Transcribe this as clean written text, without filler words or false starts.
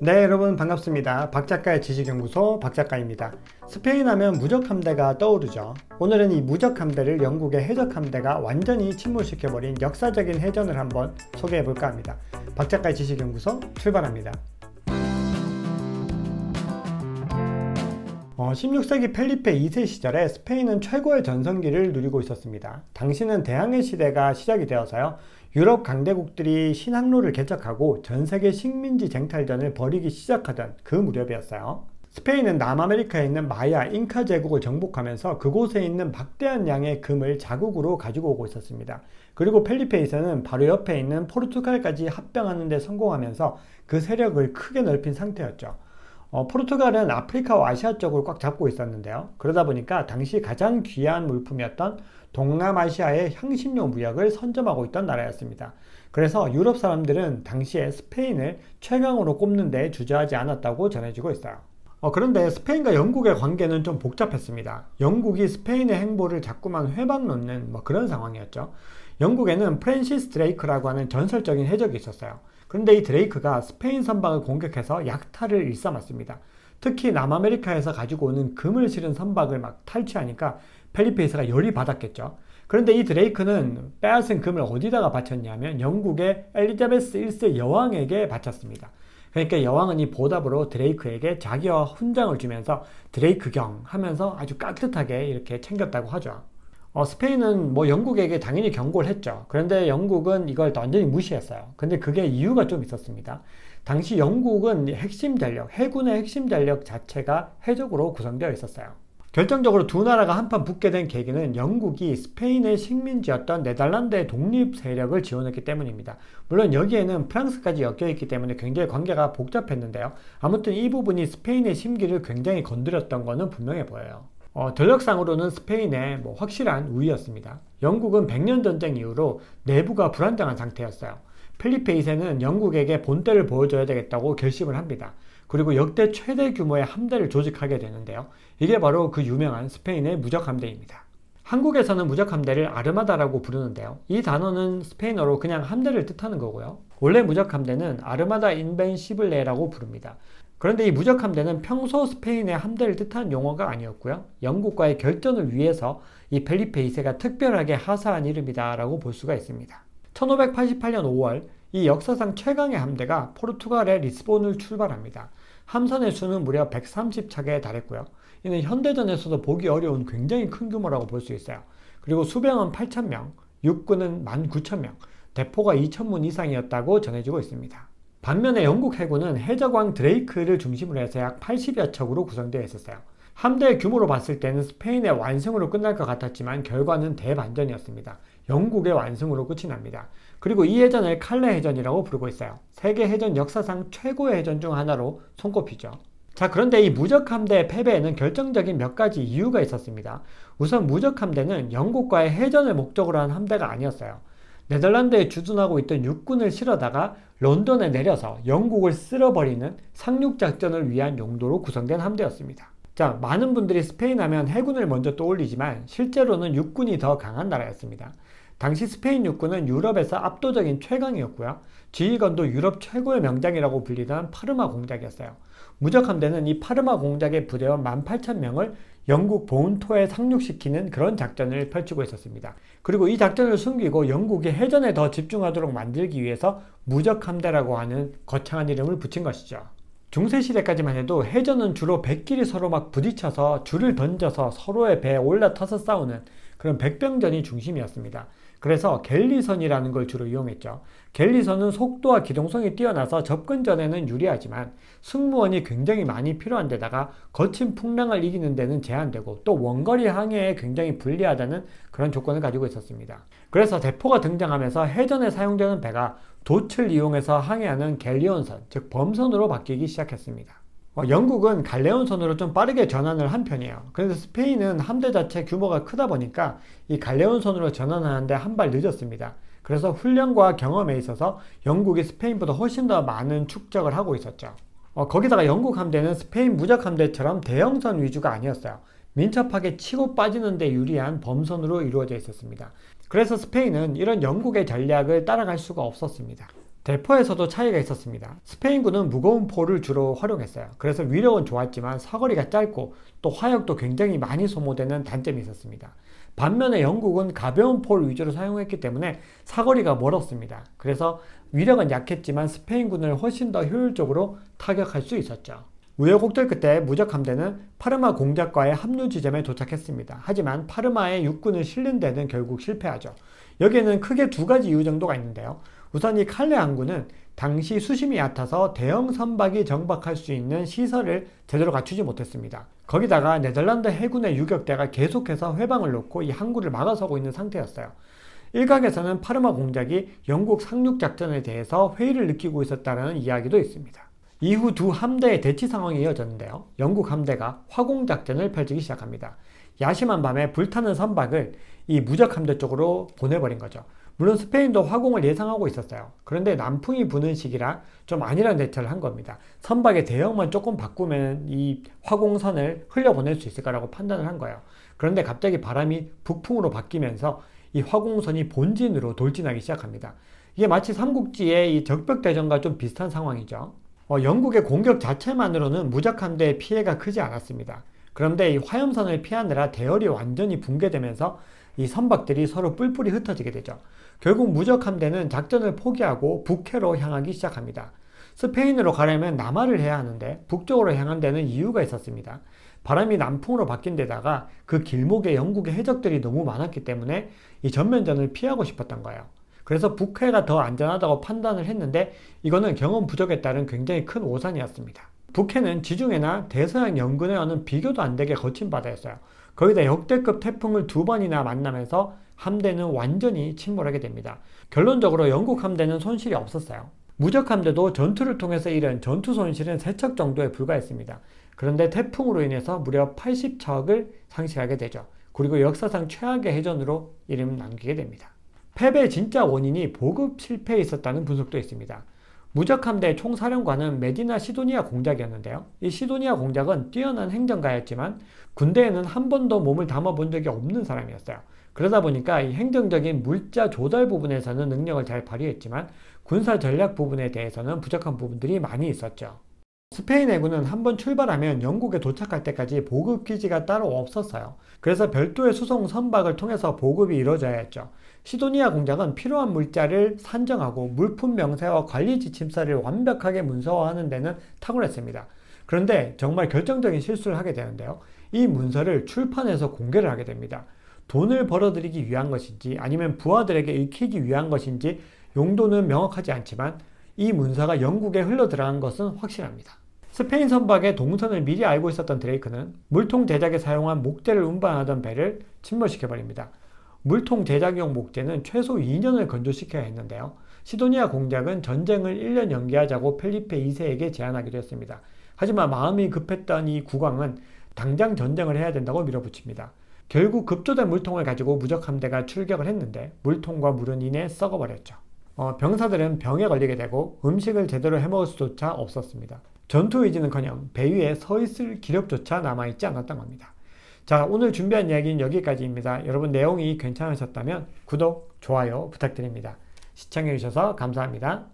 네, 여러분 반갑습니다. 박작가의 지식연구소 박작가입니다. 스페인 하면 무적함대가 떠오르죠. 오늘은 이 무적함대를 영국의 해적함대가 완전히 침몰시켜버린 역사적인 해전을 한번 소개해볼까 합니다. 박작가의 지식연구소 출발합니다. 16세기 펠리페 2세 시절에 스페인은 최고의 전성기를 누리고 있었습니다. 당시는 대항해 시대가 시작이 되어서요. 유럽 강대국들이 신항로를 개척하고 전 세계 식민지 쟁탈전을 벌이기 시작하던 그 무렵이었어요. 스페인은 남아메리카에 있는 마야, 잉카 제국을 정복하면서 그곳에 있는 막대한 양의 금을 자국으로 가지고 오고 있었습니다. 그리고 펠리페 2세는 바로 옆에 있는 포르투갈까지 합병하는 데 성공하면서 그 세력을 크게 넓힌 상태였죠. 포르투갈은 아프리카와 아시아 쪽을 꽉 잡고 있었는데요. 그러다 보니까 당시 가장 귀한 물품이었던 동남아시아의 향신료 무역을 선점하고 있던 나라였습니다. 그래서 유럽 사람들은 당시에 스페인을 최강으로 꼽는 데 주저하지 않았다고 전해지고 있어요. 그런데 스페인과 영국의 관계는 좀 복잡했습니다. 영국이 스페인의 행보를 자꾸만 회방 놓는 그런 상황이었죠. 영국에는 프랜시스 드레이크라고 하는 전설적인 해적이 있었어요. 그런데 이 드레이크가 스페인 선박을 공격해서 약탈을 일삼았습니다. 특히 남아메리카에서 가지고 오는 금을 실은 선박을 막 탈취하니까 펠리페 2세가 열이 받았겠죠. 그런데 이 드레이크는 빼앗은 금을 어디다가 바쳤냐면 영국의 엘리자베스 1세 여왕에게 바쳤습니다. 그러니까 여왕은 이 보답으로 드레이크에게 자기와 훈장을 주면서 드레이크경 하면서 아주 깍듯하게 이렇게 챙겼다고 하죠. 스페인은 영국에게 당연히 경고를 했죠. 그런데 영국은 이걸 완전히 무시했어요. 근데 그게 이유가 좀 있었습니다. 당시 영국은 핵심 전력, 해군의 핵심 전력 자체가 해적으로 구성되어 있었어요. 결정적으로 두 나라가 한판 붙게 된 계기는 영국이 스페인의 식민지였던 네덜란드의 독립 세력을 지원했기 때문입니다. 물론 여기에는 프랑스까지 엮여 있기 때문에 굉장히 관계가 복잡했는데요. 아무튼 이 부분이 스페인의 심기를 굉장히 건드렸던 것은 분명해 보여요. 전력상으로는 스페인의 확실한 우위였습니다. 영국은 100년 전쟁 이후로 내부가 불안정한 상태였어요. 펠리페 2세는 영국에게 본때를 보여줘야 되겠다고 결심을 합니다. 그리고 역대 최대 규모의 함대를 조직하게 되는데요. 이게 바로 그 유명한 스페인의 무적함대입니다. 한국에서는 무적함대를 아르마다라고 부르는데요. 이 단어는 스페인어로 그냥 함대를 뜻하는 거고요. 원래 무적함대는 아르마다 인벤시블레라고 부릅니다. 그런데 이 무적함대는 평소 스페인의 함대를 뜻한 용어가 아니었고요. 영국과의 결전을 위해서 이 펠리페 2세가 특별하게 하사한 이름이다 라고 볼 수가 있습니다. 1588년 5월 이 역사상 최강의 함대가 포르투갈의 리스본을 출발합니다. 함선의 수는 무려 130척에 달했고요. 이는 현대전에서도 보기 어려운 굉장히 큰 규모라고 볼 수 있어요. 그리고 수병은 8,000명, 육군은 19,000명, 대포가 2,000문 이상이었다고 전해지고 있습니다. 반면에 영국 해군은 해적왕 드레이크를 중심으로 해서 약 80여 척으로 구성되어 있었어요. 함대의 규모로 봤을 때는 스페인의 완승으로 끝날 것 같았지만 결과는 대반전이었습니다. 영국의 완승으로 끝이 납니다. 그리고 이 해전을 칼레 해전이라고 부르고 있어요. 세계 해전 역사상 최고의 해전 중 하나로 손꼽히죠. 자, 그런데 이 무적함대의 패배에는 결정적인 몇 가지 이유가 있었습니다. 우선 무적함대는 영국과의 해전을 목적으로 한 함대가 아니었어요. 네덜란드에 주둔하고 있던 육군을 실어다가 런던에 내려서 영국을 쓸어버리는 상륙작전을 위한 용도로 구성된 함대였습니다. 자, 많은 분들이 스페인 하면 해군을 먼저 떠올리지만 실제로는 육군이 더 강한 나라였습니다. 당시 스페인 육군은 유럽에서 압도적인 최강이었고요. 지휘관도 유럽 최고의 명장이라고 불리던 파르마 공작이었어요. 무적함대는 이 파르마 공작의 부대원 18,000명을 영국 본토에 상륙시키는 그런 작전을 펼치고 있었습니다. 그리고 이 작전을 숨기고 영국이 해전에 더 집중하도록 만들기 위해서 무적함대라고 하는 거창한 이름을 붙인 것이죠. 중세시대까지만 해도 해전은 주로 백끼리 서로 막 부딪혀서 줄을 던져서 서로의 배에 올라타서 싸우는 그런 백병전이 중심이었습니다. 그래서 갤리선이라는 걸 주로 이용했죠. 갤리선은 속도와 기동성이 뛰어나서 접근 전에는 유리하지만 승무원이 굉장히 많이 필요한 데다가 거친 풍랑을 이기는 데는 제한되고 또 원거리 항해에 굉장히 불리하다는 그런 조건을 가지고 있었습니다. 그래서 대포가 등장하면서 해전에 사용되는 배가 돛을 이용해서 항해하는 갤리온선, 즉 범선으로 바뀌기 시작했습니다. 영국은 갈레온선으로 좀 빠르게 전환을 한 편이에요. 그런데 스페인은 함대 자체 규모가 크다 보니까 이 갈레온선으로 전환하는데 한 발 늦었습니다. 그래서 훈련과 경험에 있어서 영국이 스페인보다 훨씬 더 많은 축적을 하고 있었죠. 거기다가 영국 함대는 스페인 무적 함대처럼 대형선 위주가 아니었어요. 민첩하게 치고 빠지는 데 유리한 범선으로 이루어져 있었습니다. 그래서 스페인은 이런 영국의 전략을 따라갈 수가 없었습니다. 대포에서도 차이가 있었습니다. 스페인군은 무거운 포를 주로 활용했어요. 그래서 위력은 좋았지만 사거리가 짧고 또 화력도 굉장히 많이 소모되는 단점이 있었습니다. 반면에 영국은 가벼운 포를 위주로 사용했기 때문에 사거리가 멀었습니다. 그래서 위력은 약했지만 스페인군을 훨씬 더 효율적으로 타격할 수 있었죠. 우여곡절 끝에 무적 함대는 파르마 공작과의 합류 지점에 도착했습니다. 하지만 파르마의 육군을 실는 데는 결국 실패하죠. 여기에는 크게 두 가지 이유 정도가 있는데요. 우선 이 칼레 항구는 당시 수심이 얕아서 대형 선박이 정박할 수 있는 시설을 제대로 갖추지 못했습니다. 거기다가 네덜란드 해군의 유격대가 계속해서 회방을 놓고 이 항구를 막아서고 있는 상태였어요. 일각에서는 파르마 공작이 영국 상륙 작전에 대해서 회의를 느끼고 있었다는 이야기도 있습니다. 이후 두 함대의 대치 상황이 이어졌는데요. 영국 함대가 화공 작전을 펼치기 시작합니다. 야심한 밤에 불타는 선박을 이 무적 함대 쪽으로 보내버린 거죠. 물론 스페인도 화공을 예상하고 있었어요. 그런데 남풍이 부는 시기라 좀 안일한 대처를 한 겁니다. 선박의 대형만 조금 바꾸면 이 화공선을 흘려보낼 수 있을 거라고 판단을 한 거예요. 그런데 갑자기 바람이 북풍으로 바뀌면서 이 화공선이 본진으로 돌진하기 시작합니다. 이게 마치 삼국지의 이 적벽대전과 좀 비슷한 상황이죠. 영국의 공격 자체만으로는 무적함대의 피해가 크지 않았습니다. 그런데 이 화염선을 피하느라 대열이 완전히 붕괴되면서 이 선박들이 서로 뿔뿔이 흩어지게 되죠. 결국 무적함대는 작전을 포기하고 북해로 향하기 시작합니다. 스페인으로 가려면 남하를 해야 하는데 북쪽으로 향한 데는 이유가 있었습니다. 바람이 남풍으로 바뀐 데다가 그 길목에 영국의 해적들이 너무 많았기 때문에 이 전면전을 피하고 싶었던 거예요. 그래서 북해가 더 안전하다고 판단을 했는데 이거는 경험 부족에 따른 굉장히 큰 오산이었습니다. 북해는 지중해나 대서양 연근해와는 비교도 안 되게 거친 바다였어요. 거기다 역대급 태풍을 두 번이나 만나면서 함대는 완전히 침몰하게 됩니다. 결론적으로 영국 함대는 손실이 없었어요. 무적 함대도 전투를 통해서 잃은 전투 손실은 3척 정도에 불과했습니다. 그런데 태풍으로 인해서 무려 80척을 상실하게 되죠. 그리고 역사상 최악의 해전으로 이름을 남기게 됩니다. 패배의 진짜 원인이 보급 실패에 있었다는 분석도 있습니다. 무적함대 총사령관은 메디나 시도니아 공작이었는데요. 이 시도니아 공작은 뛰어난 행정가였지만 군대에는 한 번도 몸을 담아본 적이 없는 사람이었어요. 그러다 보니까 이 행정적인 물자 조달 부분에서는 능력을 잘 발휘했지만 군사 전략 부분에 대해서는 부족한 부분들이 많이 있었죠. 스페인 해군은 한번 출발하면 영국에 도착할 때까지 보급 기지가 따로 없었어요. 그래서 별도의 수송 선박을 통해서 보급이 이루어져야 했죠. 시도니아 공작은 필요한 물자를 산정하고 물품 명세와 관리 지침서를 완벽하게 문서화하는 데는 탁월했습니다. 그런데 정말 결정적인 실수를 하게 되는데요. 이 문서를 출판해서 공개를 하게 됩니다. 돈을 벌어들이기 위한 것인지 아니면 부하들에게 익히기 위한 것인지 용도는 명확하지 않지만 이 문서가 영국에 흘러 들어간 것은 확실합니다. 스페인 선박의 동선을 미리 알고 있었던 드레이크는 물통 제작에 사용한 목재를 운반하던 배를 침몰시켜버립니다. 물통 제작용 목재는 최소 2년을 건조시켜야 했는데요. 시도니아 공작은 전쟁을 1년 연기하자고 펠리페 2세에게 제안하기도 했습니다. 하지만 마음이 급했던 이 국왕은 당장 전쟁을 해야 된다고 밀어붙입니다. 결국 급조된 물통을 가지고 무적함대가 출격을 했는데 물통과 물은 이내 썩어버렸죠. 병사들은 병에 걸리게 되고 음식을 제대로 해먹을 수조차 없었습니다. 전투 의지는커녕 배 위에 서 있을 기력조차 남아있지 않았던 겁니다. 자, 오늘 준비한 이야기는 여기까지입니다. 여러분 내용이 괜찮으셨다면 구독, 좋아요 부탁드립니다. 시청해주셔서 감사합니다.